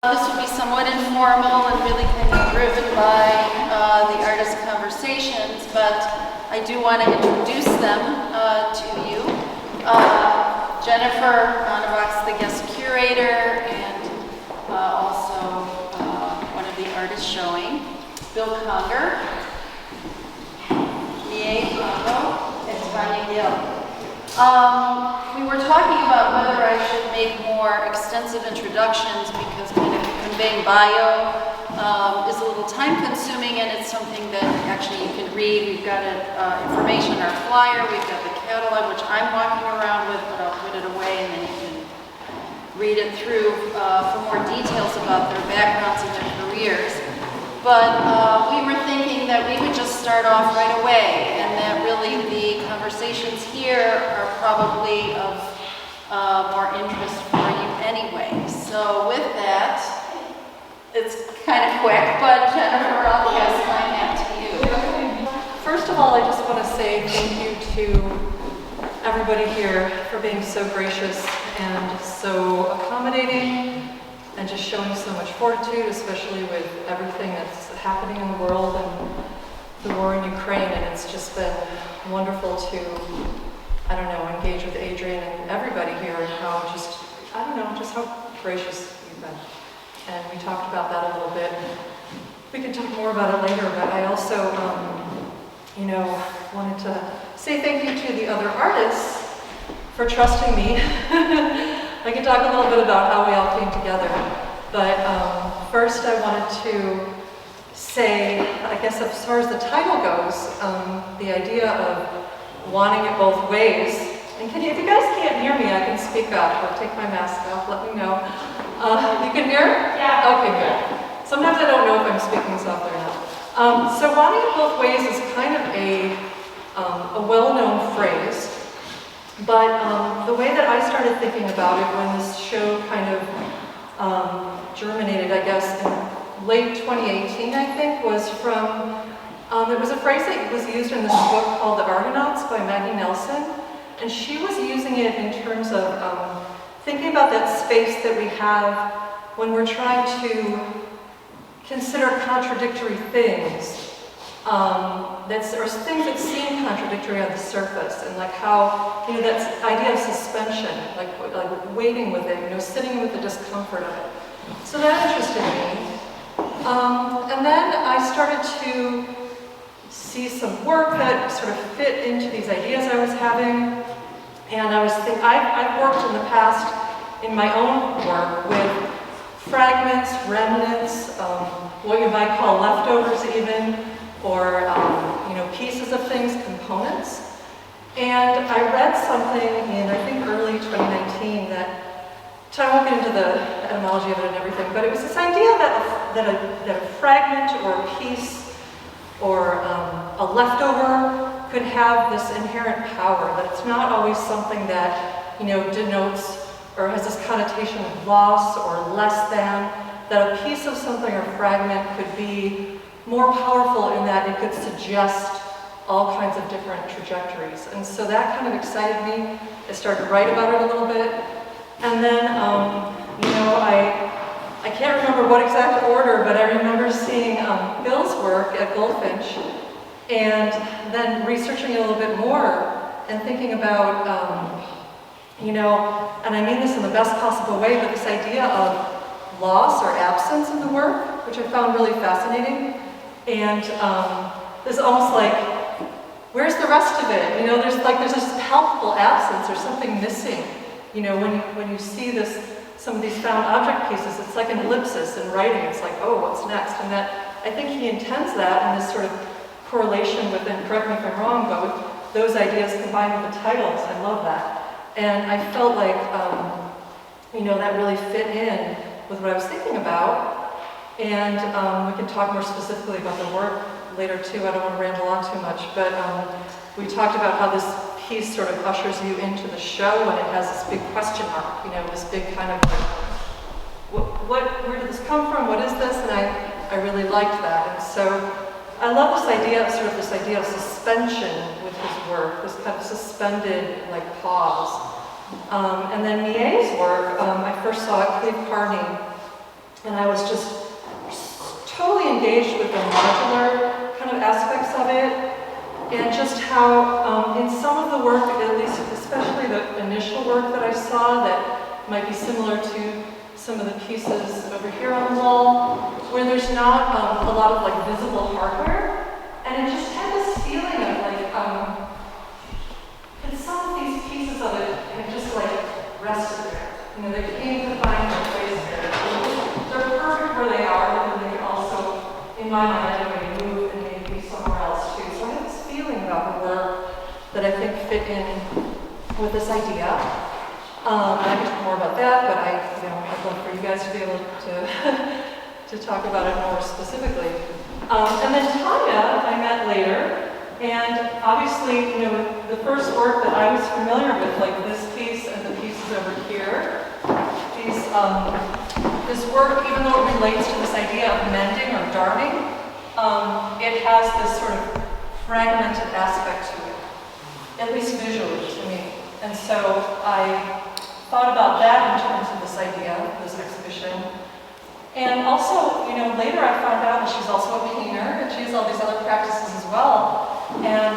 This will be somewhat informal and really kind of driven by the artist conversations, but I do want to introduce them to you. Jennifer Mannebach's the guest curator and also one of the artists showing. Bill Kongo, Kongo, and Tanya Hastings-Gill. We were talking about whether I should make more extensive introductions because kind of conveying bio is a little time consuming, and it's something that actually you can read. We've got information on our flyer, we've got the catalog, which I'm walking around with, but I'll put it away and then you can read it through for more details about their backgrounds and their careers. But we were thinking that we would just start off right away, and that really the conversations here are probably of more interest for you anyway. So with that, it's kind of quick, but Jennifer, I'll pass my hat to you. First of all, I just want to say thank you to everybody here for being so gracious and so accommodating, and just showing so much fortitude, especially with everything that's happening in the world and the war in Ukraine. And it's just been wonderful to, I don't know, engage with Adrian and everybody here, and how just, I don't know, just how gracious you've been. And we talked about that a little bit. We can talk more about it later, but I also, wanted to say thank you to the other artists for trusting me. I can talk a little bit about how we all came together, but first I wanted to say, I guess as far as the title goes, the idea of wanting it both ways, and if you guys can't hear me, I can speak up or take my mask off, let me know. You can hear? Yeah. Okay, good. Sometimes I don't know if I'm speaking softly or not. So wanting it both ways is kind of a well-known phrase. But the way that I started thinking about it when this show kind of germinated, I guess, in late 2018, I think, was from, it was a phrase that was used in this book called The Argonauts by Maggie Nelson. And she was using it in terms of thinking about that space that we have when we're trying to consider contradictory things. Or things that seem contradictory on the surface, and like how, that idea of suspension, like waiting with it, sitting with the discomfort of it. So that interested me. And then I started to see some work that sort of fit into these ideas I was having. And I was thinking, I've worked in the past in my own work with fragments, remnants, what you might call leftovers even, or pieces of things, components. And I read something in, I think, early 2019 that, I won't get into the etymology of it and everything, but it was this idea that a fragment or a piece or a leftover could have this inherent power, that it's not always something that, denotes or has this connotation of loss or less than, that a piece of something or fragment could be more powerful in that it could suggest all kinds of different trajectories. And so that kind of excited me. I started to write about it a little bit. And then, I can't remember what exact order, but I remember seeing Bill's work at Goldfinch, and then researching it a little bit more, and thinking about, and I mean this in the best possible way, but this idea of loss or absence in the work, which I found really fascinating. And there's almost like, where's the rest of it? There's this palpable absence or something missing. When you see some of these found object pieces, it's like an ellipsis in writing. It's like, oh, what's next? And that, I think he intends that in this sort of correlation with, and correct me if I'm wrong, but with those ideas combined with the titles. I love that. And I felt like, that really fit in with what I was thinking about. And we can talk more specifically about the work later too. I don't want to ramble on too much, but we talked about how this piece sort of ushers you into the show, and it has this big question mark, this big kind of where did this come from? What is this? And I really liked that. And so I love this idea of suspension with his work, this kind of suspended pause. And then Mie's work, I first saw at Cleve Carney And I was just totally engaged with the modular kind of aspects of it, and just how in some of the work, at least especially the initial work that I saw that might be similar to some of the pieces over here on the wall, where there's not a lot of like visible hardware, and it just had this feeling of like, and some of these pieces of it have just like rested there. You know, they came to find their place there. They're perfect where they are, and they can also, in my mind anyway, move and maybe be somewhere else too. So I have this feeling about the work that I think fit in with this idea. And I can talk more about that, but I'd love for you guys to be able to talk about it more specifically. And then Tanya, I met later, and obviously, the first work that I was familiar with, like this piece and the pieces over here, this work, even though it relates to this idea of mending or darning, it has this sort of fragmented aspect to it, at least visually to me. And so I thought about that in terms of this idea, this exhibition. And also, later I found out that she's also a painter, and she has all these other practices as well. And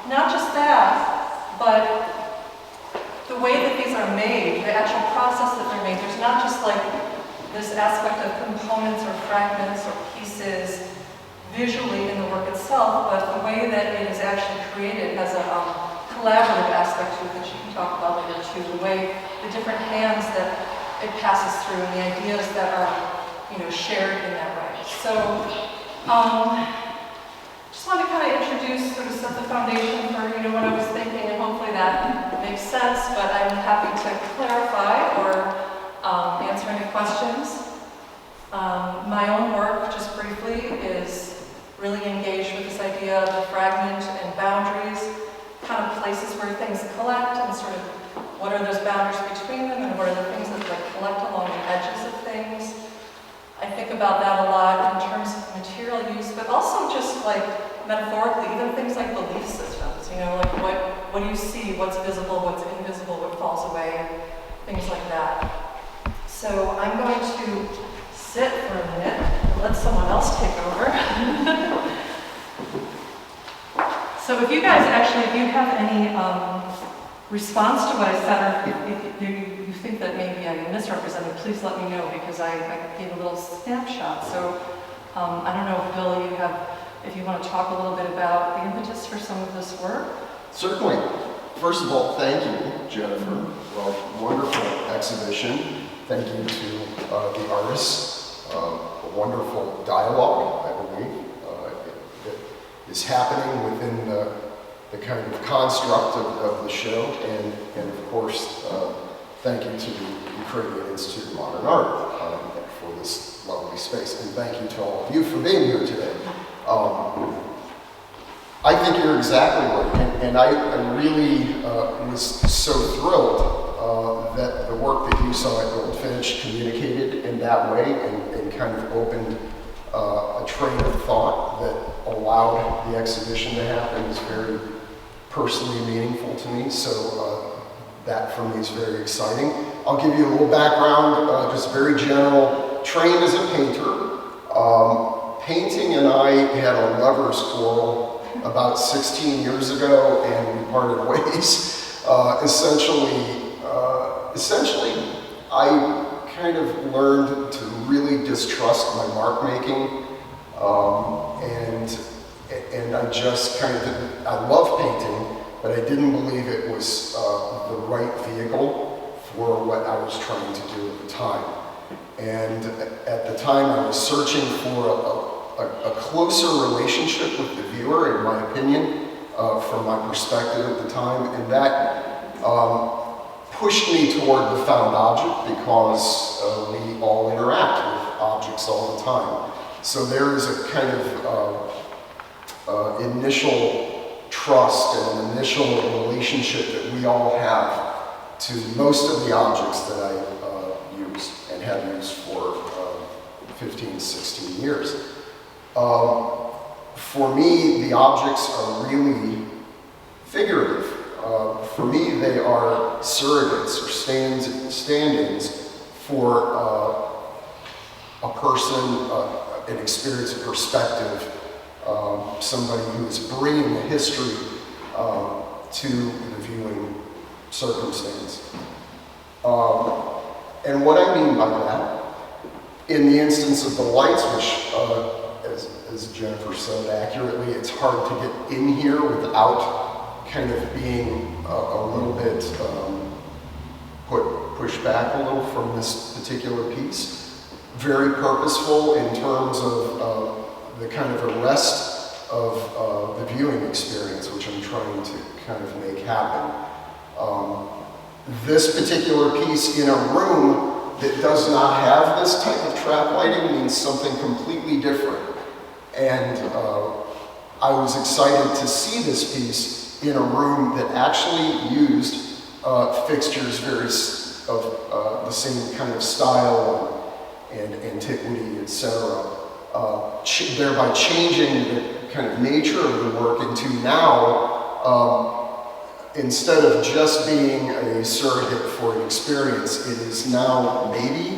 not just that, but the way that these are made, the actual process that they're made, there's not just like this aspect of components or fragments or pieces visually in the work itself, but the way that it is actually created has a collaborative aspect to it that you can talk about later too, the way, the different hands that it passes through and the ideas that are, shared in that way. So, just want to kind of introduce, sort of set the foundation for, what I was thinking, and hopefully that makes sense, but I'm happy to clarify or answer any questions. My own work, just briefly, is really engaged with this idea of the fragment and boundaries, kind of places where things collect, and sort of what are those boundaries between them, and what are the things that like collect along the edges of things. I think about that a lot in terms of material use, but also just like metaphorically, even things like belief systems, like what do you see, what's visible, what's invisible, what falls away, things like that. So I'm going to sit for a minute and let someone else take over. So if you guys if you have any response to what I said, or if you think that maybe I misrepresented, please let me know, because I gave a little snapshot. So I don't know, Bill, if you want to talk a little bit about the impetus for some of this work. Certainly. First of all, thank you, Jennifer. Well, wonderful exhibition. Thank you to the artists. A wonderful dialogue, I believe, that is happening within the kind of construct of the show. And of course, thank you to the Ukrainian Institute of Modern Art for this lovely space. And thank you to all of you for being here today. I think you're exactly right, and I really was so thrilled that the work that you saw at Goldfinch communicated in that way and kind of opened a train of thought that allowed the exhibition to happen. Is very personally meaningful to me, so that for me is very exciting. I'll give you a little background, just very general. Trained as a painter. Painting and I had a lover's quarrel about 16 years ago, and we parted ways. Essentially, I kind of learned to really distrust my mark making, and I just kind of, I love painting, but I didn't believe it was the right vehicle for what I was trying to do at the time. And at the time, I was searching for a closer relationship with the viewer, in my opinion, from my perspective at the time, and that pushed me toward the found object, because we all interact with objects all the time. So there is a kind of initial trust and an initial relationship that we all have to most of the objects that I use and have used for 15, 16 years. For me, the objects are really figurative. For me, they are surrogates or stand-ins for a person, an experience, a perspective, somebody who is bringing the history to the viewing circumstance. And what I mean by that, in the instance of the lights, which, as Jennifer said accurately, it's hard to get in here without kind of being a little bit pushed back a little from this particular piece. Very purposeful in terms of the kind of arrest of the viewing experience, which I'm trying to kind of make happen. This particular piece in a room that does not have this type of trap lighting means something completely different. And I was excited to see this piece in a room that actually used fixtures of the same kind of style and antiquity, etc. Thereby changing the kind of nature of the work into now, instead of just being a surrogate for an experience, it is now maybe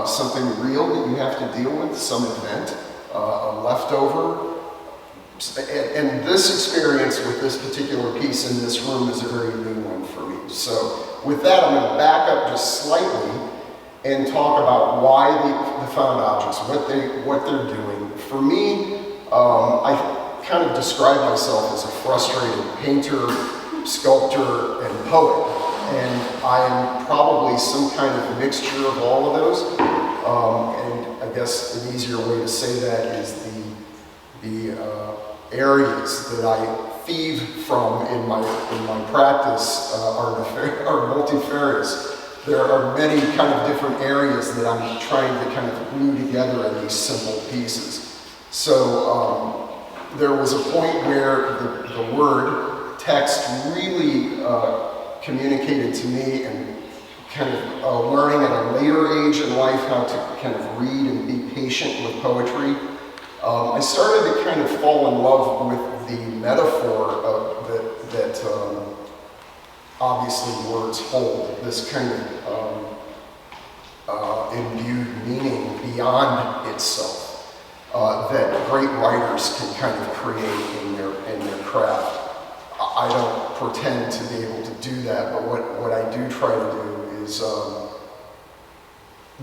something real that you have to deal with, some event, a leftover. And this experience with this particular piece in this room is a very new one for me. So with that, I'm going to back up just slightly and talk about why the found objects, what they're doing. For me, I kind of describe myself as a frustrated painter, sculptor, and poet. And I am probably some kind of mixture of all of those. And I guess an easier way to say that is the areas that I thieve from in my practice are multifarious. There are many kind of different areas that I'm trying to kind of glue together in these simple pieces. So there was a point where the word text really communicated to me, and kind of learning at a later age in life how to kind of read and be patient with poetry. I started to kind of fall in love with the metaphor that obviously words hold, this kind of imbued meaning beyond itself that great writers can kind of create in their craft. I don't pretend to be able to do that, but what I do try to do is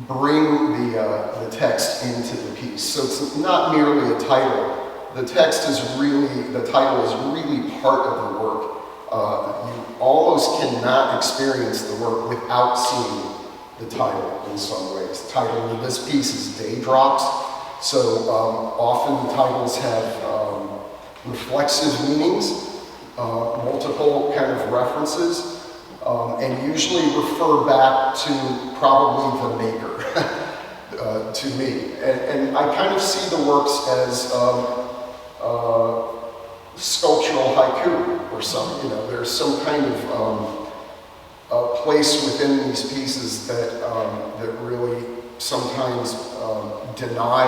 bring the text into the piece. So it's not merely a title. The title is really part of the work. You almost cannot experience the work without seeing the title in some ways. The title of this piece is Day Drops. So often the titles have reflexive meanings, multiple kind of references, and usually refer back to probably the maker, to me. And I kind of see the works as sculptural haiku or something. There's some kind of place within these pieces that really sometimes deny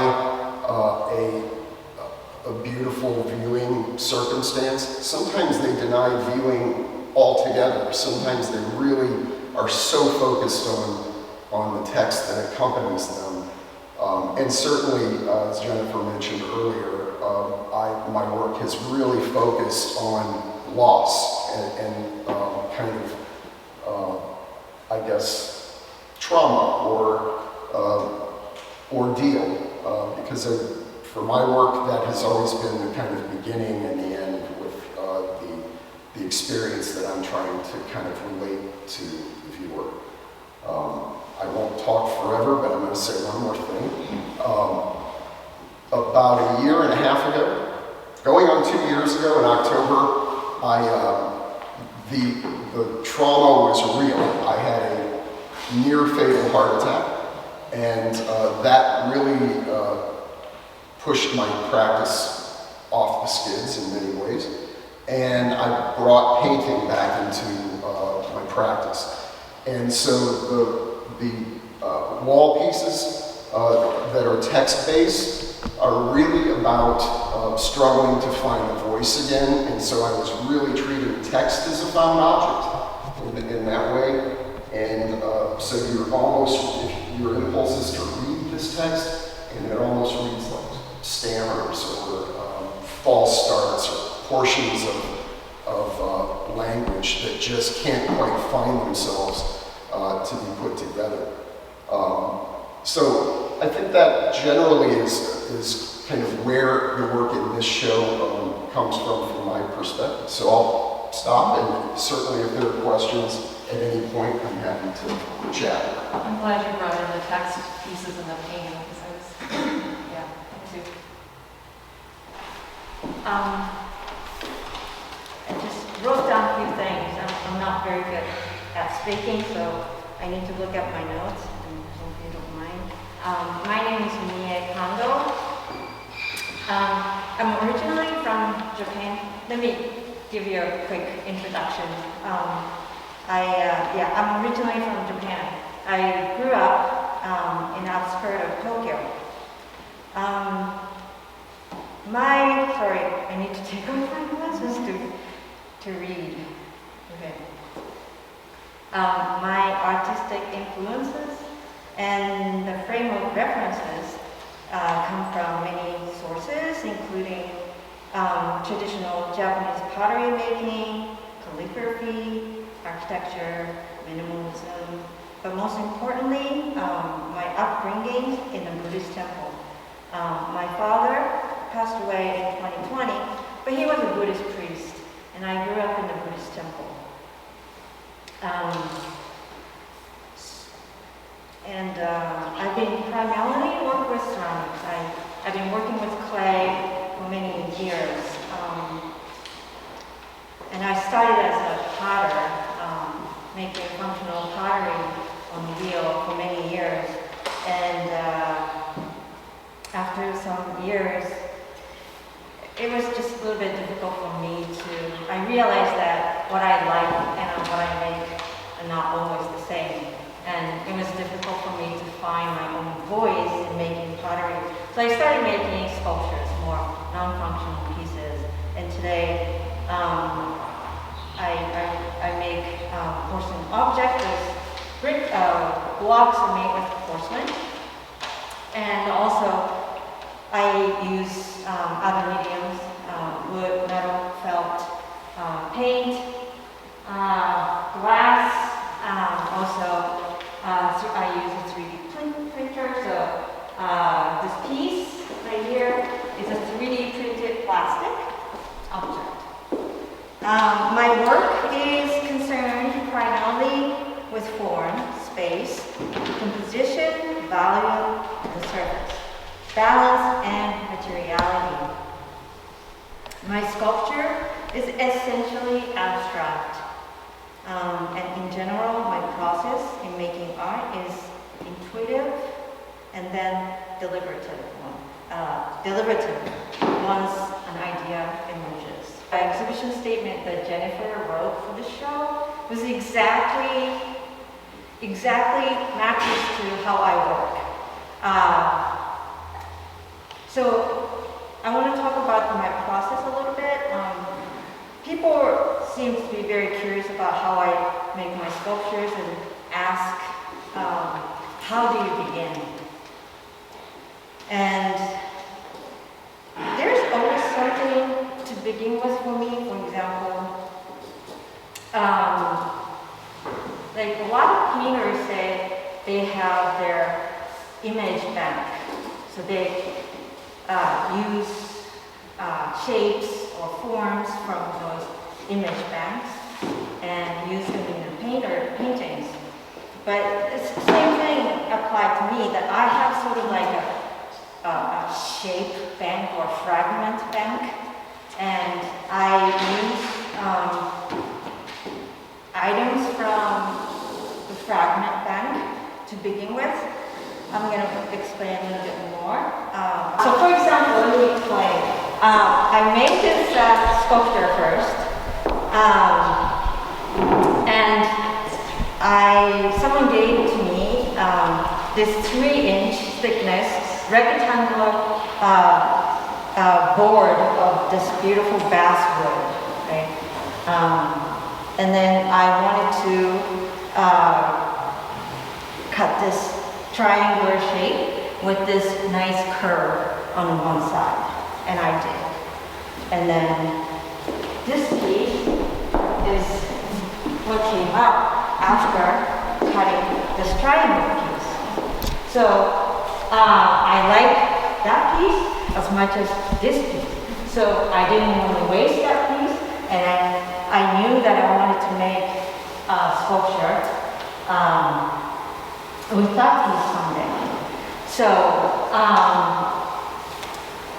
a beautiful viewing circumstance. Sometimes they deny viewing altogether. Sometimes they really are so focused on the text that accompanies them. And certainly, as Jennifer mentioned earlier, my work has really focused on loss and kind of, I guess, trauma or ordeal. Because for my work, that has always been the kind of beginning and the end with the experience that I'm trying to kind of relate to the viewer. I won't talk forever, but I'm going to say one more thing. About a year and a half ago, going on 2 years ago in October, the trauma was real. I had a near fatal heart attack, and that really pushed my practice off the skids in many ways. And I brought painting back into my practice. And so the wall pieces that are text-based are really about struggling to find a voice again. And so I was really treating text as a found object in that way. And so you're almost, if your impulse is to read this text, and it almost reads like stammers or false starts or portions of language that just can't quite find themselves to be put together. So I think that generally is kind of where the work in this show comes from my perspective. So I'll stop, and certainly if there are questions at any point, I'm happy to chat. I'm glad you brought in the text pieces and the painting, because I was, yeah, me too. I just wrote down a few things. I'm not very good at speaking, so I need to look up my notes, and hope you don't mind. My name is Kongo. I'm originally from Japan. Let me give you a quick introduction. I'm originally from Japan. I grew up in the outskirts of Tokyo. Sorry, I need to take off my glasses to read. Okay. My artistic influences and the frame of references come from many sources, including traditional Japanese pottery making, calligraphy, architecture, minimalism, but most importantly, my upbringing in a Buddhist temple. My father passed away in 2020, but he was a Buddhist priest, and I grew up in the Buddhist temple. I've been primarily working with ceramics. I've been working with clay for many years. And I started as a potter, making functional pottery on the wheel for many years. And after some years, it was just a little bit difficult for me I realized that what I like and what I make are not always the same. And it was difficult for me to find my own voice in making pottery. So I started making sculptures, more non-functional pieces. And today, I make porcelain objects. Brick blocks are made with porcelain. And also, I use other mediums, wood, metal, felt, paint, glass. Also, I use a 3D printer. So this piece right here is a 3D printed plastic object. My work is concerned primarily with form, space, composition, volume, and the surface, balance, and materiality. My sculpture is essentially abstract. And in general, my process in making art is intuitive and then deliberative once an idea emerges. The exhibition statement that Jennifer wrote for the show was exactly matches to how I work. So I want to talk about my process a little bit. People seem to be very curious about how I make my sculptures and ask, how do you begin? And there's always something to begin with for me. For example, like a lot of painters say they have their image bank. So they use shapes or forms from those image banks and use them in the paintings. But it's the same thing applied to me, that I have sort of like a shape bank or fragment bank, and I use items from the fragment bank to begin with. I'm going to explain a little bit more. So for example, let me explain. I made this sculpture first, and someone gave to me this 3-inch thickness rectangular board of this beautiful basswood. Okay? And then I wanted to cut this triangular shape with this nice curve on one side, and I did. And then this piece is what came out after cutting this triangle piece. So I like that piece as much as this piece. So I didn't want to waste that piece, and I knew that I wanted to make a sculpture with that piece someday. So,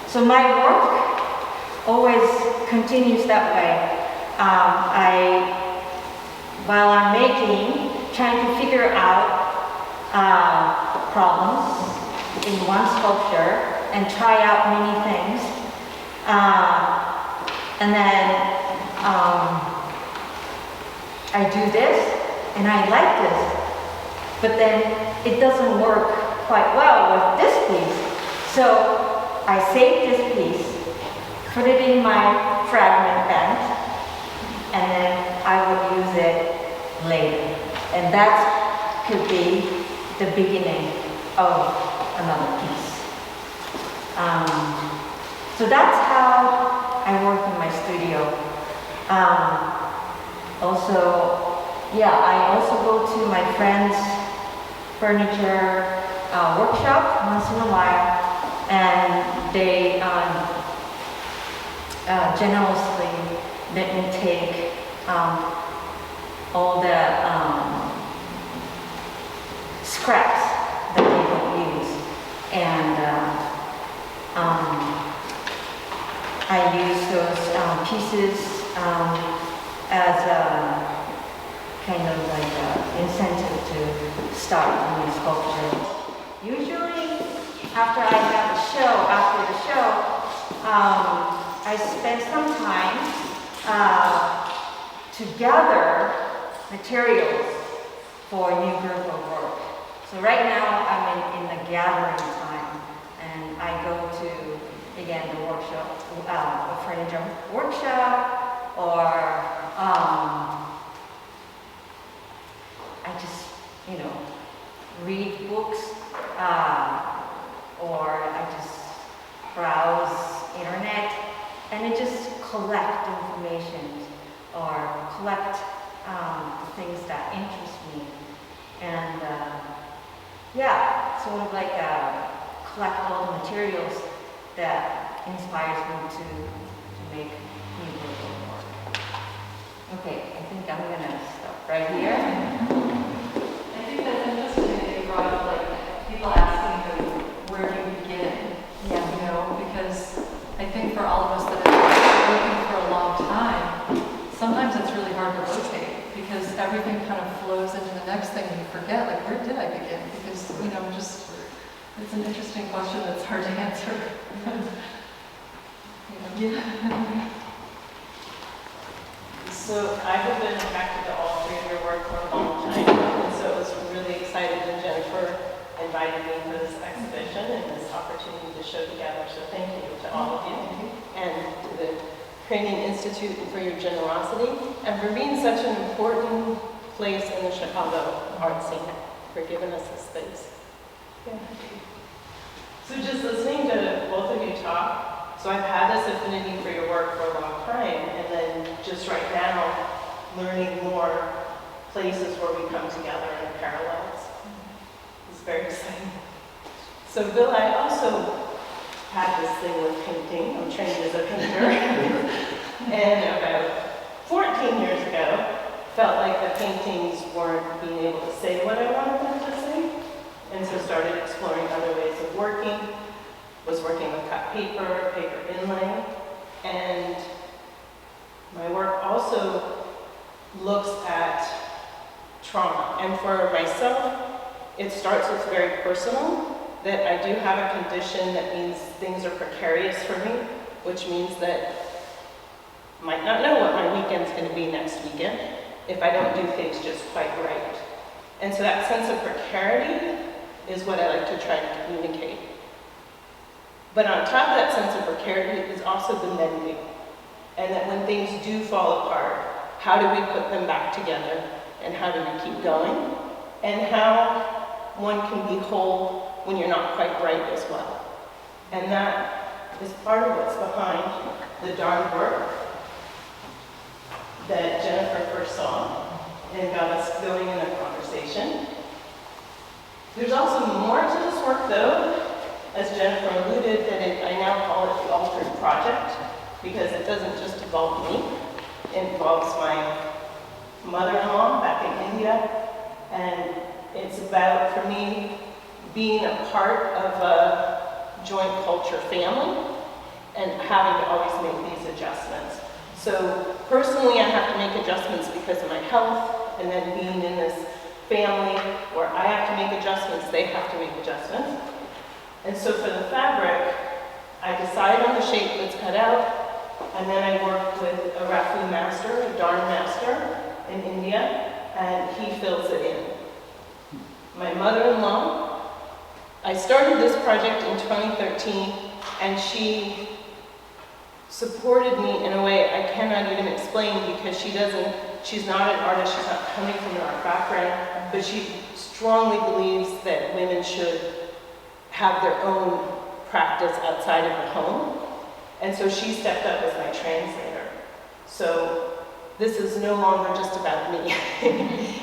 so my work always continues that way. While I'm making, trying to figure out problems in one sculpture and try out many things. And then I do this and I like this, but then it doesn't work quite well with this piece. So I save this piece, put it in my fragment bank, and then I would use it later. And that could be the beginning of another piece. So that's how I work in my studio. I also go to my friend's furniture workshop once in a while, and they generously let me take all the scraps that they don't use, and I use those pieces as a kind of like an incentive to start a new sculpture. Usually, after I have after the show, I spend some time to gather materials for a new group of work. So right now, I'm in the gathering time, and I go to, again, the workshop, a furniture workshop, or I just, read books, or I just browse internet, and I just collect information or collect the things that interest me, and sort of like collect all the materials that inspires me to make new work. Okay, I think I'm gonna stop right here. I think that's interesting that you brought up, like, people asking you, where do you begin? Yeah. Because I think for all of us that have been working for a long time, sometimes it's really hard to rotate because everything kind of flows into the next thing and you forget, like, where did I begin? Because, it's an interesting question that's hard to answer. Yeah. So I have been attracted to all three of your work for a long time, and so I was really excited when Jennifer invited me for this exhibition and this opportunity to show together. So thank you to all of you, and to the Training Institute for your generosity, and for being such an important place in the Chicago art scene, for giving us this space. Yeah. So just listening to both of you talk, so I've had this affinity for your work for a long time, and then just right now, learning more places where we come together in parallels. It's very exciting. So Bill, I also had this thing with painting. I'm trained as a painter. And about 14 years ago, felt like the paintings weren't being able to say what I wanted them to say. And so started exploring other ways of working. Was working with cut paper, paper inlay, and my work also looks at trauma. And for myself, it starts with very personal, that I do have a condition that means things are precarious for me, which means that I might not know what my weekend's going to be next weekend if I don't do things just quite right. And so that sense of precarity is what I like to try to communicate. But on top of that sense of precarity is also the mending. And that when things do fall apart, how do we put them back together? And how do we keep going? And how one can be whole when you're not quite right as well. And that is part of what's behind the darn work that Jennifer first saw and got us going in a conversation. There's also more to this work though, as Jennifer alluded, that I now call it the Altered Project, because it doesn't just involve me. It involves my mother-in-law back in India, and it's about, for me, being a part of a joint culture family and having to always make these adjustments. So personally, I have to make adjustments because of my health, and then being in this family where I have to make adjustments, they have to make adjustments. And so for the fabric, I decide on the shape that's cut out, and then I work with a rafu master, a darn master in India, and he fills it in. My mother-in-law, I started this project in 2013, and she supported me in a way I cannot even explain, because she's not an artist, she's not coming from an art background, but she strongly believes that women should have their own practice outside of the home. And so she stepped up as my translator. So this is no longer just about me.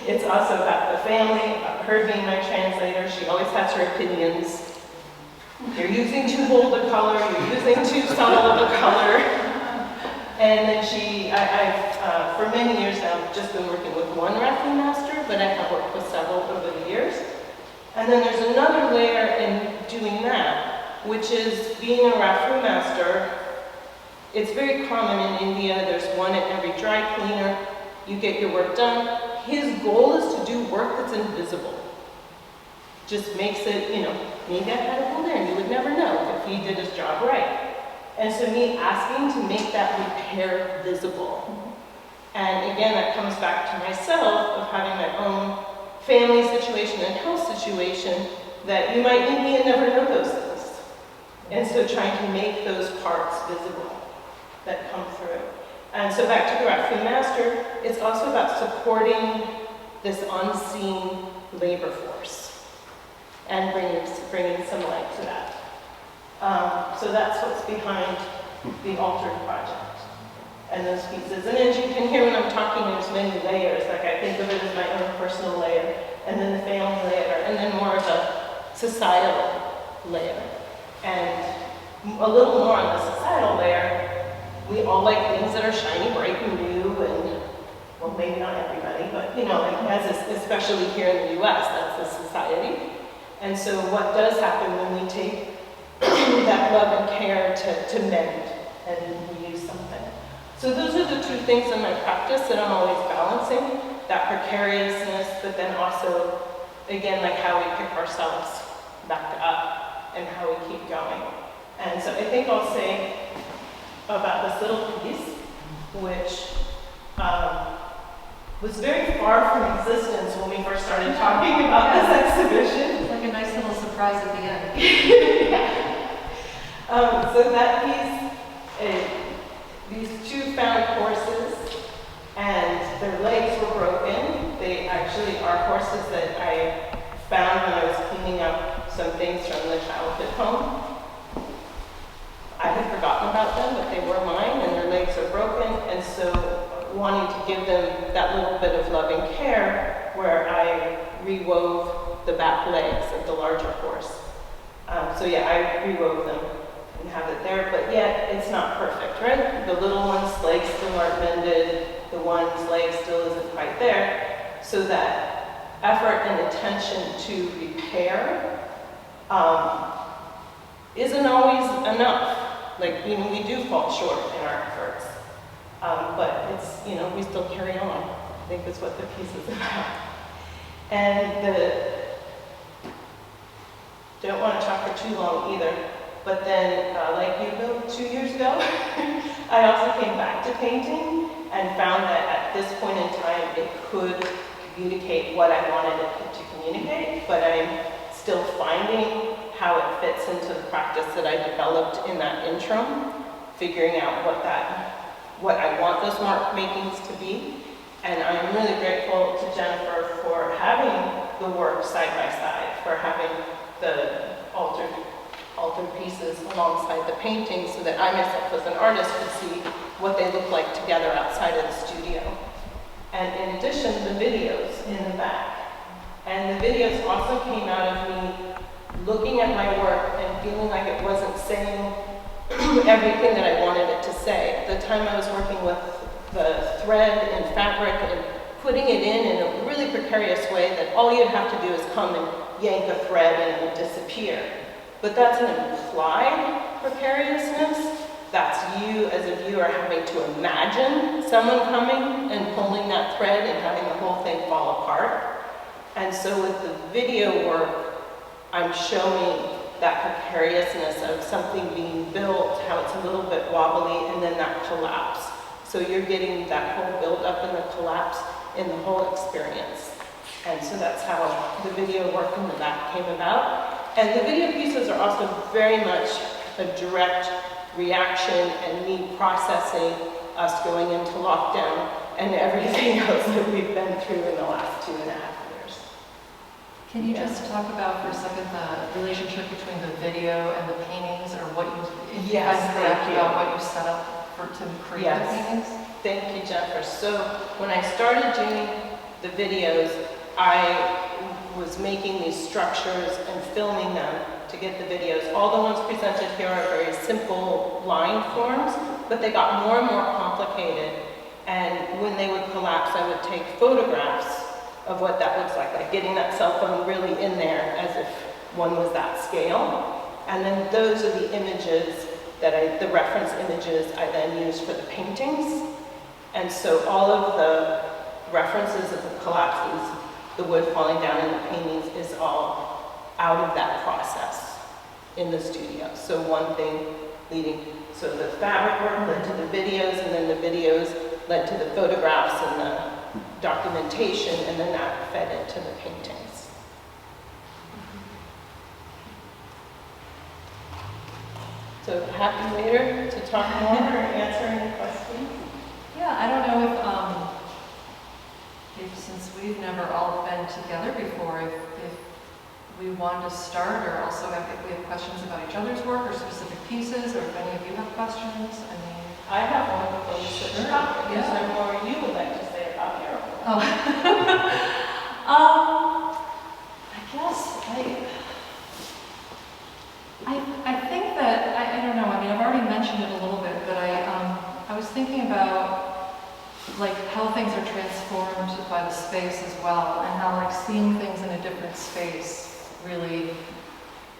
It's also about the family, about her being my translator. She always has her opinions. You're using too bold a color, you're using too subtle of a color. And then I've for many years now, just been working with one rafu master, but I have worked with several over the years. And then there's another layer in doing that, which is being a rafu master. It's very common in India. There's one at every dry cleaner. You get your work done. His goal is to do work that's invisible. Just makes it, maybe I had a hole there and you would never know if he did his job right. And so me asking to make that repair visible. And again, that comes back to myself of having my own family situation and health situation, that you might need me and never know those things. And so trying to make those parts visible that come through. And so back to the rafu master, it's also about supporting this unseen labor force and bringing some light to that. So that's what's behind the Altered Project and those pieces. And as you can hear when I'm talking, there's many layers. Like I think of it as my own personal layer, and then the family layer, and then more of a societal layer. And a little more on the societal layer, we all like things that are shiny, bright, and new, and, well, maybe not everybody, but, especially here in the US, that's the society. And so what does happen when we take that love and care to mend and reuse something? So those are the two things in my practice that I'm always balancing, that precariousness, but then also, again, like how we pick ourselves back up and how we keep going. And so I think I'll say about this little piece, which was very far from existence when we first started talking about this exhibition. It's like a nice little surprise at the end. So that piece, these two found horses, and their legs were broken. They actually are horses that I found when I was cleaning up some things from the childhood home. I had forgotten about them, but they were mine, and their legs are broken, and so wanting to give them that little bit of loving care, where I rewove the back legs of the larger horse. So yeah, I rewove them and have it there, but yet it's not perfect, right? The little one's legs still aren't mended, the one's leg still isn't quite there, so that effort and attention to repair isn't always enough. Like, we do fall short in our efforts, but it's, we still carry on. I think is what the piece is about. And don't want to talk for too long either, but then, like you, Bill, 2 years ago, I also came back to painting and found that at this point in time, it could communicate what I wanted it to communicate, but I'm still finding how it fits into the practice that I developed in that interim, figuring out what I want those mark makings to be. And I'm really grateful to Jennifer for having the work side by side, for having the altered pieces alongside the paintings so that I myself as an artist could see what they look like together outside of the studio. And in addition, the videos in the back. And the videos also came out of me looking at my work and feeling like it wasn't saying everything that I wanted it to say. At the time I was working with the thread and fabric and putting it in a really precarious way that all you'd have to do is come and yank a thread and it would disappear. But that's an implied precariousness. That's you as a viewer having to imagine someone coming and pulling that thread and having the whole thing fall apart. And so with the video work, I'm showing that precariousness of something being built, how it's a little bit wobbly, and then that collapse. So you're getting that whole build up and the collapse in the whole experience. And so that's how the video work in the back came about. And the video pieces are also very much a direct reaction and me processing us going into lockdown and everything else that we've been through in the last 2.5 years. Can you just talk about for a second the relationship between the video and the paintings, or what you, Yes, correct about what you set up to create the paintings? Thank you, Jennifer. So when I started doing the videos, I was making these structures and filming them to get the videos. All the ones presented here are very simple line forms, but they got more and more complicated. And when they would collapse, I would take photographs of what that looks like getting that cell phone really in there as if one was that scale. And then those are the images that the reference images I then used for the paintings. And so all of the references of the collapses, the wood falling down in the paintings, is all out of that process in the studio. So one thing leading, so the fabric work led to the videos, and then the videos led to the photographs and the documentation, and then that fed into the paintings. So happy later to talk more or answer any questions. Yeah, I don't know if since we've never all been together before, if we want to start, or also if we have questions about each other's work or specific pieces, or if any of you have questions. I mean, I have one before you switch topics. Is there more you would like to say about your work? oh. I guess I think that I don't know. I mean, I've already mentioned it a little bit, but I was thinking about like how things are transformed by the space as well, and how like seeing things in a different space really,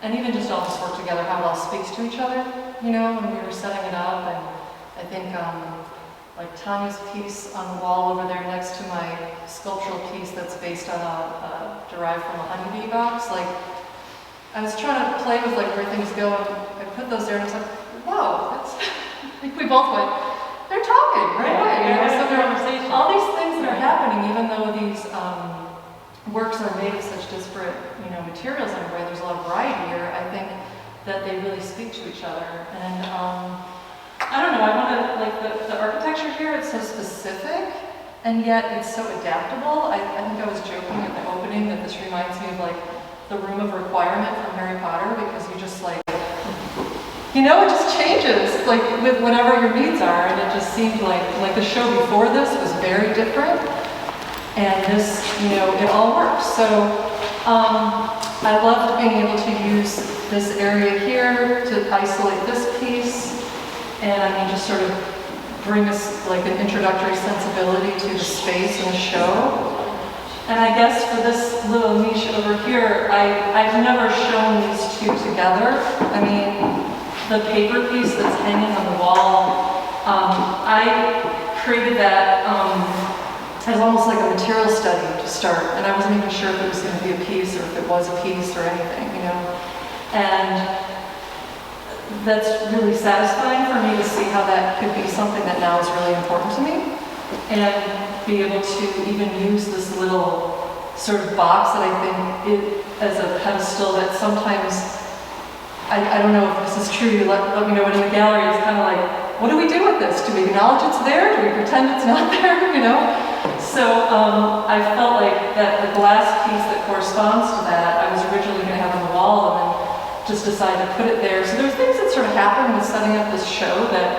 and even just all this work together, how it all speaks to each other, you know, when we were setting it up. And I think like Tanya's piece on the wall over there next to my sculptural piece that's based on derived from a honeybee box, like I was trying to play with like where things go, and I put those there and I was like, whoa, that's, like we both went, they're talking right away, you know, so there are all these things that are happening, even though these works are made of such disparate, you know, materials in a way. There's a lot of variety here. I think that they really speak to each other. And I don't know, I want to, like the architecture here, it's so specific, and yet it's so adaptable. I think I was joking at the opening that this reminds me of like the room of requirement from Harry Potter, because you just like, you know, it just changes, like with whatever your needs are, and it just seemed like the show before this was very different, and this, you know, it all works. So I loved being able to use this area here to isolate this piece, and I mean just sort of bring us like an introductory sensibility to the space and the show. And I guess for this little niche over here, I've never shown these two together. I mean, the paper piece that's hanging on the wall, I created that as almost like a material study to start, and I wasn't even sure if it was going to be a piece or if it was a piece or anything, you know. And that's really satisfying for me to see how that could be something that now is really important to me, and be able to even use this little sort of box that I think as a pedestal that sometimes, I don't know if this is true, let me know, but in the gallery it's kind of like, what do we do with this? Do we acknowledge it's there? Do we pretend it's not there, you know? So I felt like that the glass piece that corresponds to that, I was originally going to have on the wall and then just decided to put it there. So there's things that sort of happened with setting up this show that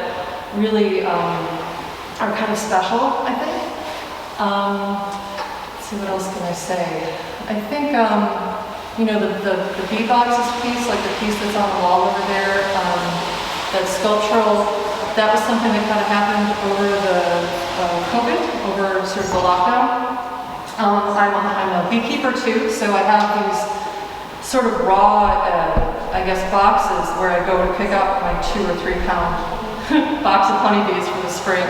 really are kind of special, I think. Let's see, what else can I say? I think, you know, the beatboxes piece, like the piece that's on the wall over there, that sculptural, that was something that kind of happened over the COVID, over sort of the lockdown. I'm a beekeeper too, so I have these sort of raw, I guess, boxes where I go to pick up my 2 or 3 pound box of honeybees for the spring.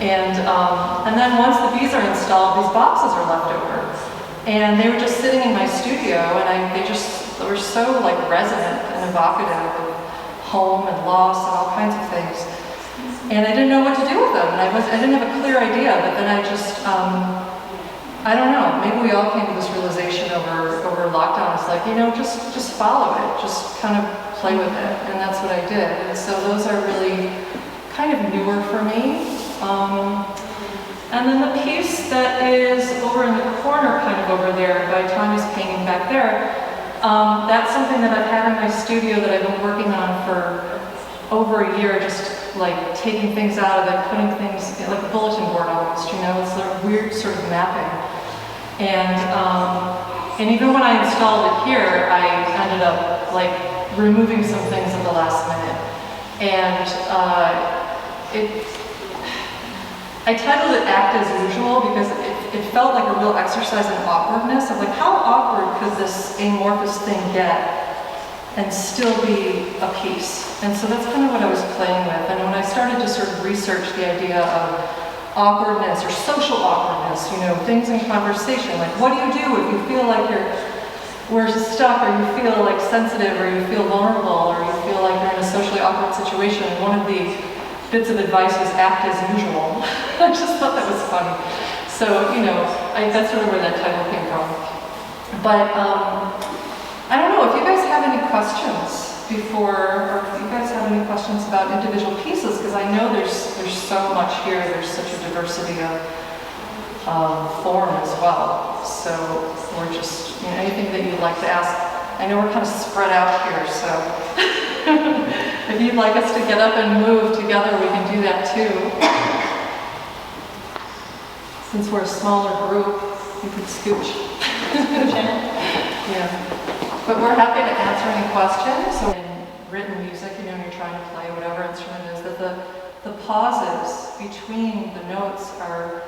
And then once the bees are installed, these boxes are left over. And they were just sitting in my studio, and they were so like resonant and evocative of home and loss and all kinds of things. And I didn't know what to do with them, and I didn't have a clear idea, but then I just, I don't know, maybe we all came to this realization over lockdown. It's like, you know, just follow it, just kind of play with it, and that's what I did. And so those are really kind of newer for me. And then the piece that is over in the corner, kind of over there, by Tanya's painting back there, that's something that I've had in my studio that I've been working on for over a year, just like taking things out of it, putting things, like a bulletin board almost, you know, it's a weird sort of mapping. And even when I installed it here, I ended up like removing some things at the last minute. And I titled it Act as Usual because it felt like a real exercise in awkwardness of like, how awkward could this amorphous thing get and still be a piece? And so that's kind of what I was playing with. And when I started to sort of research the idea of awkwardness or social awkwardness, you know, things in conversation, like what do you do if you feel like we're stuck, or you feel like sensitive, or you feel vulnerable, or you feel like you're in a socially awkward situation? And one of the bits of advice was act as usual. I just thought that was funny. So, you know, that's sort of where that title came from. But I don't know if you guys have any questions or if you guys have any questions about individual pieces, because I know there's so much here. There's such a diversity of form as well. So we're just, you know, anything that you'd like to ask. I know we're kind of spread out here, so if you'd like us to get up and move together, we can do that too. Since we're a smaller group, you could scooch. Yeah. But we're happy to answer any questions. So in written music, you know, when you're trying to play whatever instrument it is, that the pauses between the notes are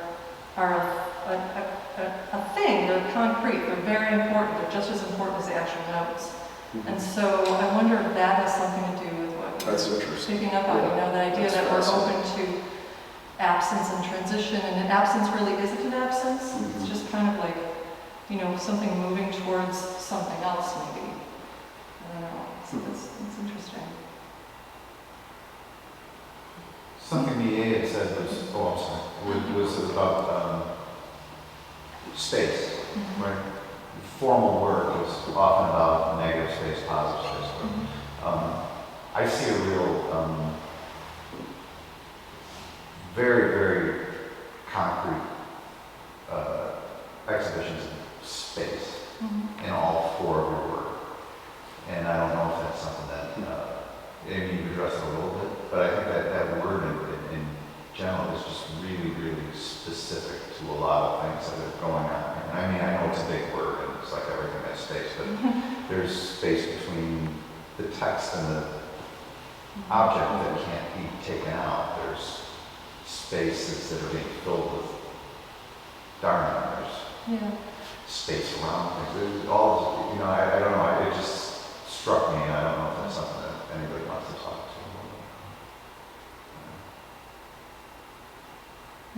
a thing. They're concrete. They're very important. They're just as important as the actual notes. And so I wonder if that has something to do with what you're picking up on. You know, the idea that we're open to absence and transition, and absence really isn't an absence. It's just kind of like, you know, something moving towards something else, maybe. I don't know. So that's interesting. Something the EA had said was about space, right? Formal work is often about negative space, positive space. I see a real, very, very concrete exhibitions of space in all 4 of your work. And I don't know if that's something that, maybe you addressed it a little bit, but I think that word in general is just really, really specific to a lot of things that are going on. And I mean, I know it's a big word, and it's like everything has space, but there's space between the text and the object that can't be taken out. There's spaces that are being filled with darn, there's space around things. It's all, you know, I don't know, it just struck me, and I don't know if that's something that anybody wants to talk to.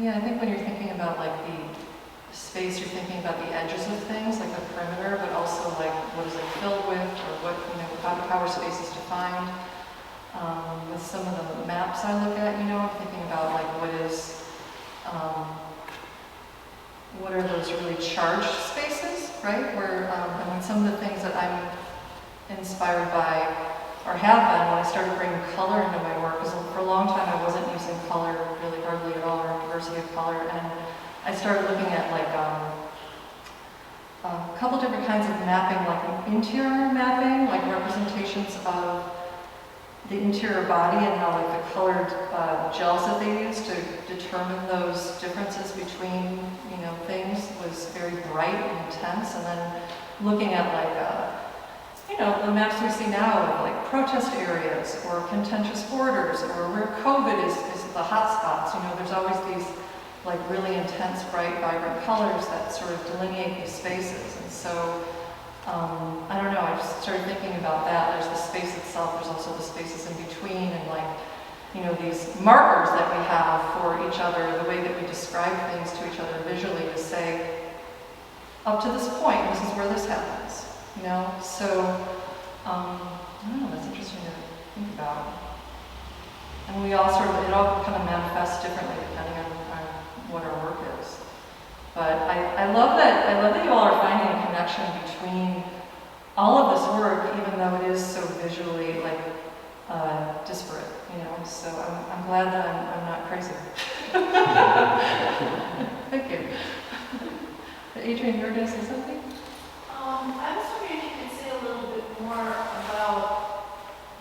Yeah, I think when you're thinking about like the space, you're thinking about the edges of things, like the perimeter, but also like what is it filled with, or what, you know, how are spaces defined. With some of the maps I look at, you know, I'm thinking about like what are those really charged spaces, right? Where, and when some of the things that I'm inspired by, or have been, when I started bringing color into my work, because for a long time I wasn't using color really hardly at all, or diversity of color, and I started looking at like a couple different kinds of mapping, like interior mapping, like representations of the interior body and how like the colored gels that they use to determine those differences between, you know, things was very bright and intense. And then looking at like, you know, the maps we see now of like protest areas or contentious borders or where COVID is the hot spots. You know, there's always these like really intense, bright, vibrant colors that sort of delineate these spaces. And so, I don't know, I just started thinking about that. There's the space itself, there's also the spaces in between, and like, you know, these markers that we have for each other, the way that we describe things to each other visually to say, up to this point, this is where this happens, you know? So, I don't know, that's interesting to think about. And we all sort of, it all kind of manifests differently depending on what our work is. But I love that you all are finding a connection between all of this work, even though it is so visually like disparate, you know. So I'm glad that I'm not crazy. Thank you. Adrian, you were going to say something? I was wondering if you could say a little bit more about,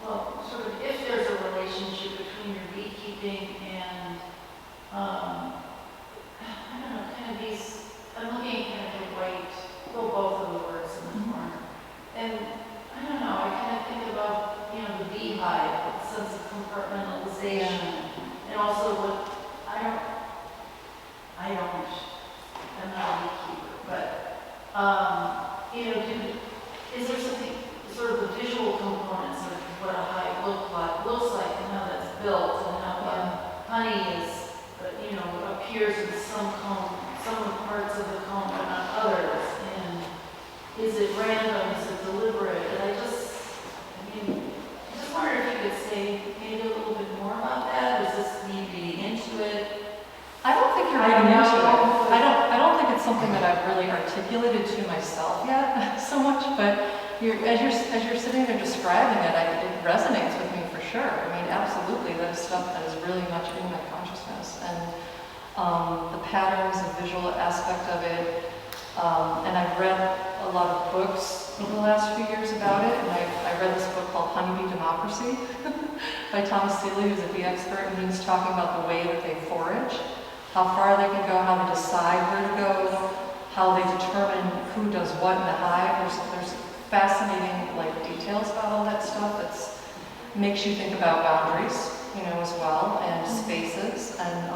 well, sort of if there's a relationship between your beekeeping and, I don't know, kind of these, I'm looking at kind of the white, well, both of the words in the corner. And I don't know, I kind of think about, you know, the beehive, the sense of compartmentalization, and also what, I'm not a beekeeper, but, you know, is there something, sort of the visual components of what a hive looks like and how that's built and how honey is, you know, appears in some parts of the comb but not others, and is it random, is it deliberate, and I just wondered if you could say maybe a little bit more about that. Is this me reading into it? I don't think you're reading into it. I don't think it's something that I've really articulated to myself yet so much, but as you're sitting there describing it, it resonates with me for sure. I mean, absolutely, that is stuff that is really much in my consciousness, and the patterns, the visual aspect of it. And I've read a lot of books over the last few years about it, and I read this book called Honeybee Democracy by Thomas Seeley, who's a bee expert, and he's talking about the way that they forage, how far they can go, how they decide where to go, how they determine who does what in the hive. There's fascinating like details about all that stuff that makes you think about boundaries, you know, as well, and spaces. And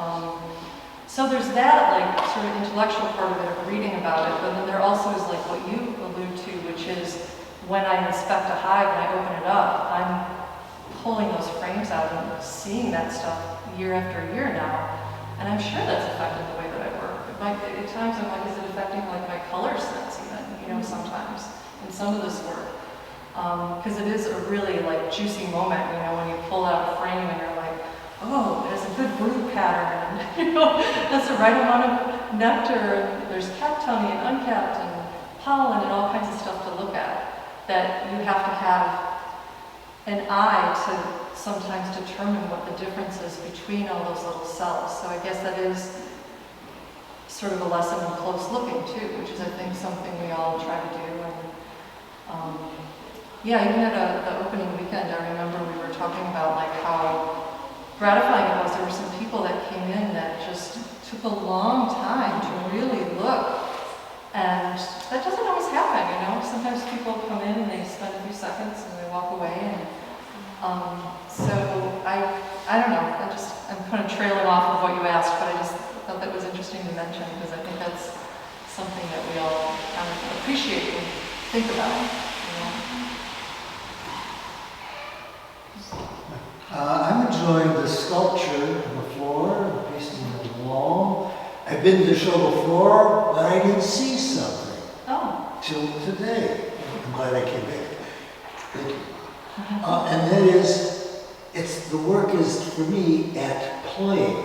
so there's that like sort of intellectual part of it, of reading about it, but then there also is like what you allude to, which is when I inspect a hive and I open it up, I'm pulling those frames out and seeing that stuff year after year now. And I'm sure that's affected the way that I work. At times I'm like, is it affecting like my color sense even, you know, sometimes in some of this work. Because it is a really like juicy moment, you know, when you pull out a frame and you're like, oh, it has a good brood pattern, and you know, that's the right amount of nectar, and there's capped honey and uncapped and pollen and all kinds of stuff to look at, that you have to have an eye to sometimes determine what the difference is between all those little cells. So I guess that is sort of a lesson in close looking too, which is I think something we all try to do. And yeah, even at the opening weekend, I remember we were talking about like how gratifying it was. There were some people that came in that just took a long time to really look, and that doesn't always happen, you know. Sometimes people come in and they spend a few seconds and they walk away, and so I don't know, I'm kind of trailing off of what you asked, but I just thought that was interesting to mention, because I think that's something that we all kind of appreciate and think about, you know. I'm enjoying the sculpture on the floor, pasting on the wall. I've been to the show before, but I didn't see something till today. I'm glad I came back. Thank you. And that is, the work is for me at play.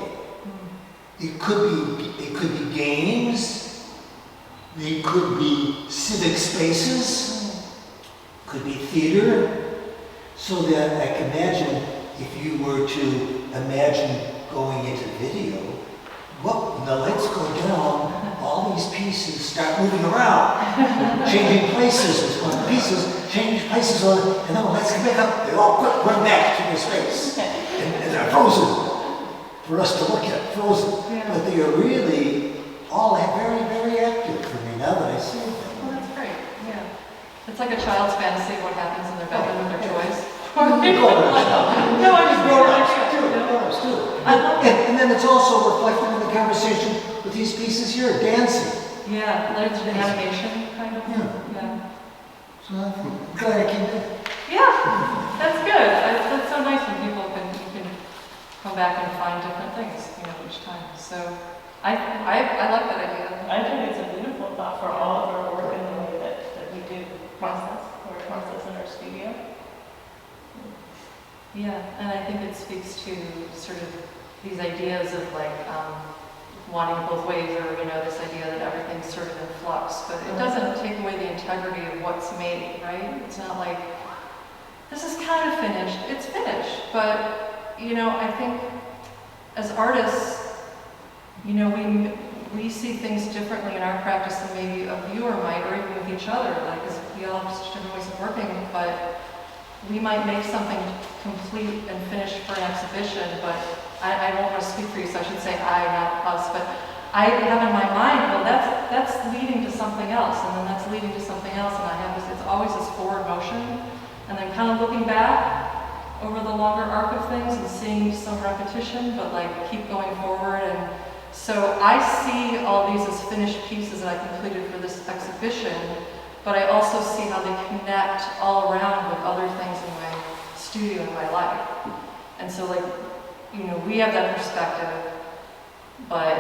It could be games. They could be civic spaces. Could be theater. So that I can imagine, if you were to imagine going into video, well, when the lights go down, all these pieces start moving around, changing places. When pieces change places, and then when lights come back up, they all run back to their space. And they're frozen for us to look at, frozen. Yeah. But they are really all very, very active for me now that I see them. Well, that's great, yeah. It's like a child's fantasy of what happens in their bedroom with their toys. No, I just grown-ups too. And then it's also reflected in the conversation with these pieces here, dancing. Yeah, like the animation kind of. Yeah. So I'm glad I came back. Yeah, that's good. That's so nice when people can come back and find different things, each time. So I like that idea. I think it's a beautiful thought for all of our work and the way that we do process in our studio. Yeah, and I think it speaks to sort of these ideas of like wanting it both ways, or this idea that everything's sort of in flux, but it doesn't take away the integrity of what's made, right? It's not like this is kind of finished. It's finished, but I think as artists, we see things differently in our practice than maybe a viewer might, or even with each other. Like, 'cause we all have such different ways of working, but we might make something complete and finished for an exhibition, but I don't want to speak for you, so I should say I, not us, but I have in my mind, well, that's leading to something else, and then that's leading to something else, and I have this, it's always this forward motion, and then kind of looking back over the longer arc of things and seeing some repetition, but like keep going forward. And so I see all these as finished pieces that I completed for this exhibition, but I also see how they connect all around with other things in my studio in my life. And so we have that perspective, but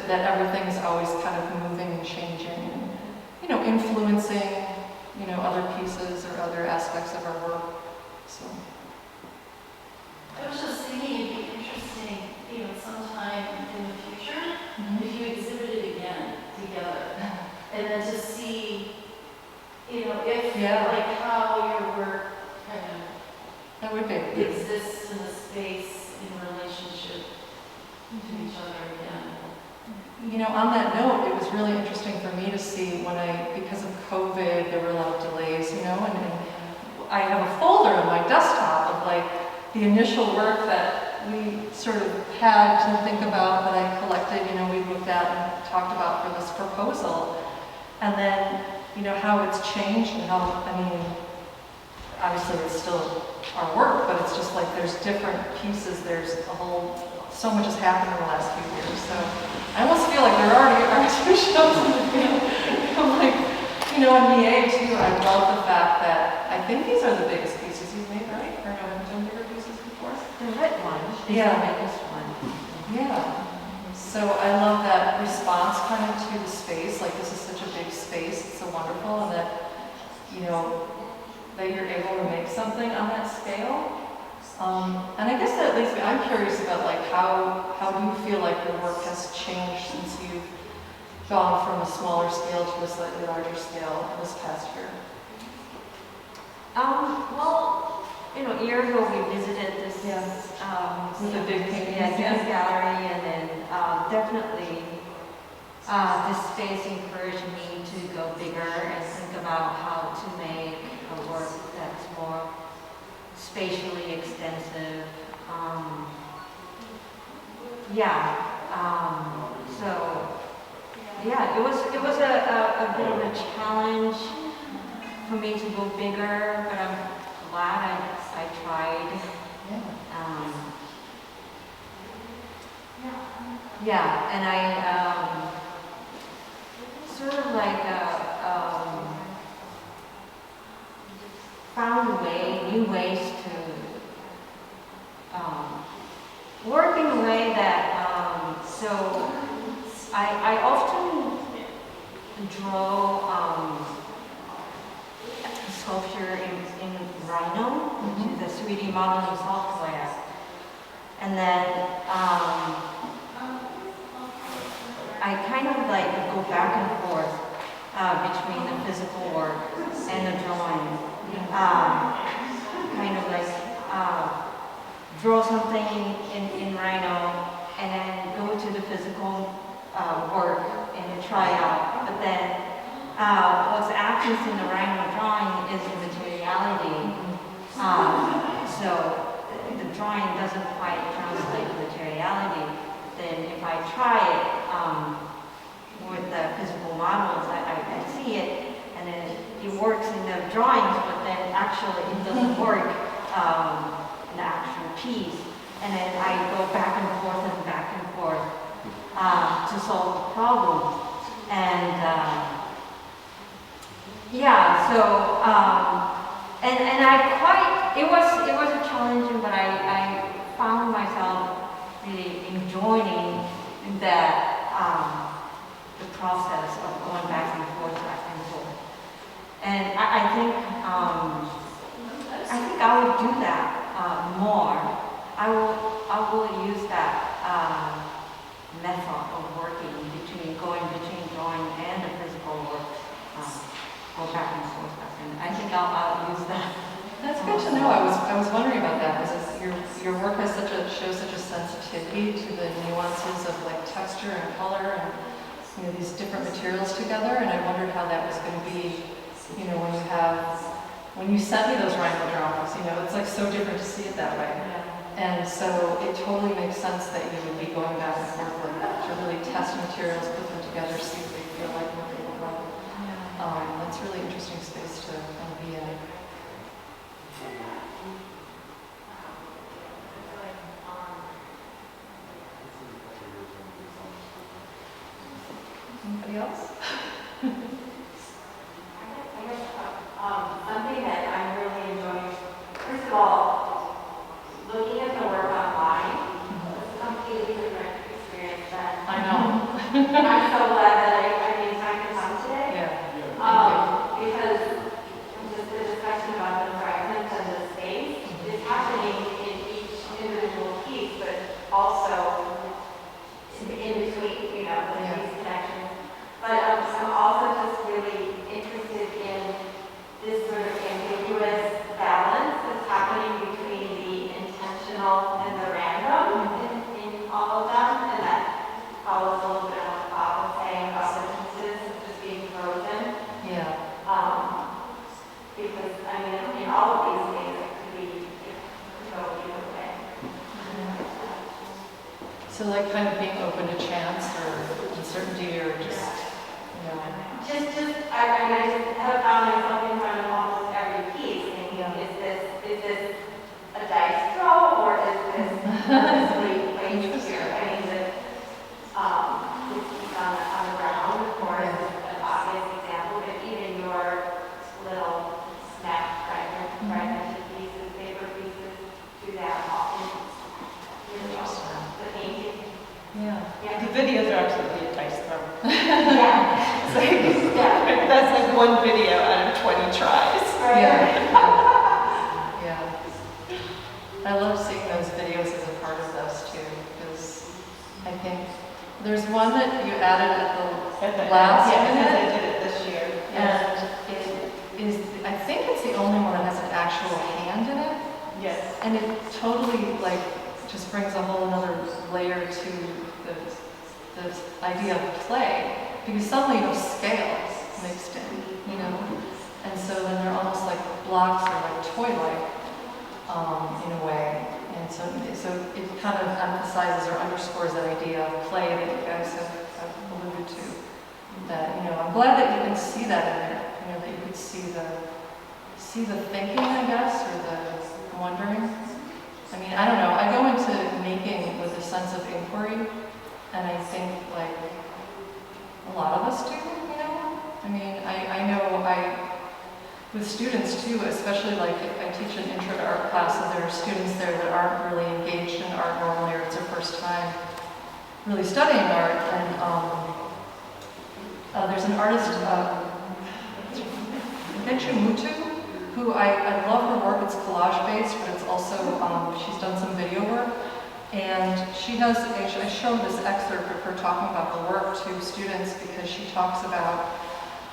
that everything's always kind of moving and changing and, influencing, other pieces or other aspects of our work. So. I was just thinking it'd be interesting, sometime in the future, if you exhibited again together, and then to see, if, like, how your work kind of That would be. exists in the space in relationship to each other again. On that note, it was really interesting for me to see because of COVID, there were a lot of delays, and I have a folder on my desktop of like the initial work that we sort of had to think about, that I collected, we looked at and talked about for this proposal. And then, how it's changed and how, obviously it's still our work, but it's just like there's different pieces, so much has happened in the last few years. So I almost feel like there already are two shows in the field. I'm like, in VA too, I love the fact that I think these are the biggest pieces you've made, right? Or no, have you done bigger pieces before? The red one, Yeah. the biggest one. Yeah. So I love that response kind of to the space. Like, this is such a big space. It's so wonderful, and that, that you're able to make something on that scale. And I guess that leads me, I'm curious about like how do you feel like your work has changed since you've gone from a smaller scale to a slightly larger scale this past year? Well, a year ago we visited this With the big painting. this gallery, and then definitely this space encouraged me to go bigger and think about how to make a work that's more spatially extensive. It was a bit of a challenge for me to go bigger, but I'm glad I tried. And I sort of like found new ways to work in a way that so I often draw sculpture in Rhino, which is a 3D modeling software, and then I kind of like go back and forth between the physical work and the drawing. Kind of like draw something in Rhino, and then actions in the random drawing is materiality. So the drawing doesn't quite translate to materiality. Then if I try it with the physical models, I see it, and then it works in the drawings, but then actually it doesn't work in the actual piece. And then I go back and forth to solve the problem. And yeah, so and it was a challenging, but I found myself really enjoying that the process of going back and forth. And I think I will do that more. I will use that method of working going between drawing and the physical work, go back and forth. And I think I'll use that. That's good to know. I was wondering about that because your work shows such a sensitivity to the nuances of like texture and color and these different materials together. And I wondered how that was going to be, when you sent me those rainbow drawings. It's like so different to see it that way. Yeah. And so it totally makes sense that you would be going back and forth like that to really test materials, put them together, see what they feel like, what they look like. That's a really interesting space to kind of be in. Anybody else? I guess something that I'm really enjoying, first of all, looking at the work online, it's a completely different experience than I know. I'm so glad that I made time to come today. Yeah. Because just the discussion about the fragments and the space is happening in each individual piece, but also in between, these connections. But I'm also just really interested in this sort of ambiguous balance that's happening between the intentional and the random in all of them, and that follows a little bit of what Bob was saying about the pieces just being frozen. Yeah. Because, in all of these things, it could go either way. So like kind of being open to chance or uncertainty or just, I just have found myself in front of almost every piece thinking, is this a dice throw or is this purposely placed here? This piece on the ground, of course, is an obvious example, but even your little snap fragmented pieces, paper pieces, do that often. The painting. yeah. The videos are absolutely a dice throw. Yeah. That's like one video out of 20 tries. Yeah. I love seeing those videos as a part of this too, because I think there's one that you added at the last because minute. I did it this year. And it is, I think it's the only one that has an actual hand in it. Yes. And it totally just brings a whole another layer to the idea of play, because suddenly you have scale mixed in, and so then they're almost like blocks or like toy-like in a way, and so it kind of emphasizes or underscores that idea of play that you guys have alluded to. That I'm glad that you can see that in there, that you could see the thinking, I guess, or the wondering. I don't know. I go into making with a sense of inquiry, and I think like a lot of us do, I know with students too, especially like if I teach an intro to art class and there are students there that aren't really engaged in art normally, or it's their first time really studying art, and there's an artist, Mutu, who I love her work. It's collage based, but it's also, she's done some video work. And she has, I showed this excerpt of her talking about her work to students because she talks about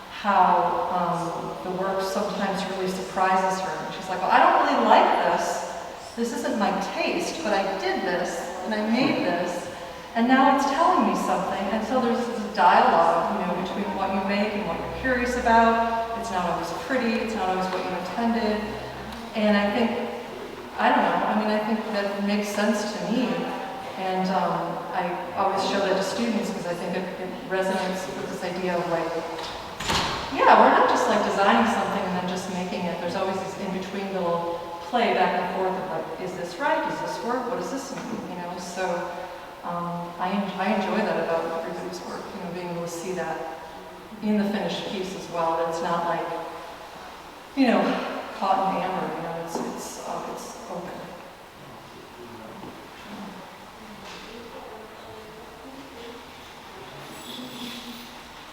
how the work sometimes really surprises her. And she's like, well, I don't really like this. This isn't my taste, but I did this, and I made this, and now it's telling me something. And so there's this dialogue, between what you make and what you're curious about. It's it's not always pretty, it's not always what you intended. And I think, I don't know, I mean, I think that makes sense to me. And I always show that to students because I think it resonates with this idea of like, yeah, we're not just like designing something and then just making it. There's always this in-between little play back and forth of like, is this right? Does this work? What does this mean? You know, so I enjoy that about everybody's work, you know, being able to see that in the finished piece as well. That it's not like, you know, caught in amber, you know.